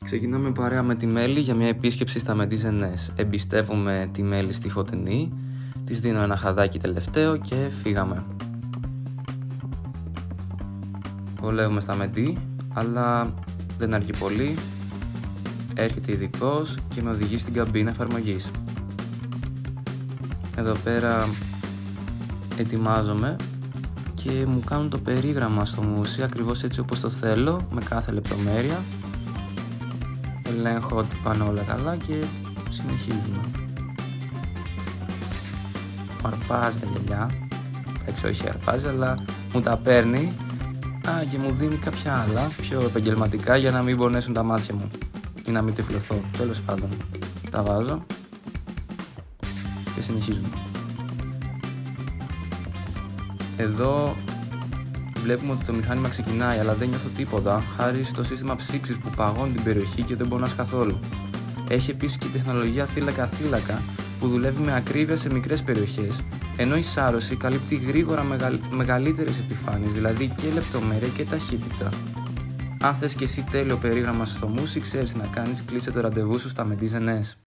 Ξεκινάμε παρέα με τη Μέλη για μια επίσκεψη στα Μεντίζενες. Εμπιστεύομαι τη Μέλη στη Φωτεινή, της δίνω ένα χαδάκι τελευταίο και φύγαμε. Βολεύουμε στα Μεντί, αλλά δεν αρκεί πολύ. Έρχεται ειδικός και με οδηγεί στην καμπίνα εφαρμογής. Εδώ πέρα ετοιμάζομαι και μου κάνουν το περίγραμμα στο μουσι ακριβώς έτσι όπως το θέλω, με κάθε λεπτομέρεια. Ελέγχω ότι πάνε όλα καλά και συνεχίζουμε. Μου αρπάζει τα γυαλιά, εντάξει όχι αρπάζει, αλλά μου τα παίρνει και μου δίνει κάποια άλλα πιο επαγγελματικά για να μην πονέσουν τα μάτια μου ή να μην τυφλωθώ. Τέλος πάντων, τα βάζω και συνεχίζουμε. Εδώ βλέπουμε ότι το μηχάνημα ξεκινάει, αλλά δεν νιώθω τίποτα χάρη στο σύστημα ψήξης που παγώνει την περιοχή και δεν πονάς καθόλου. Έχει επίσης και τεχνολογία θύλακα-θύλακα που δουλεύει με ακρίβεια σε μικρές περιοχές, ενώ η σάρωση καλύπτει γρήγορα μεγαλύτερες επιφάνειες, δηλαδή και λεπτομέρεια και ταχύτητα. Αν θες και εσύ τέλειο περίγραμμα στο μουσι, ξέρεις να κάνεις, κλείσε το ραντεβού σου στα Μεντίζενες.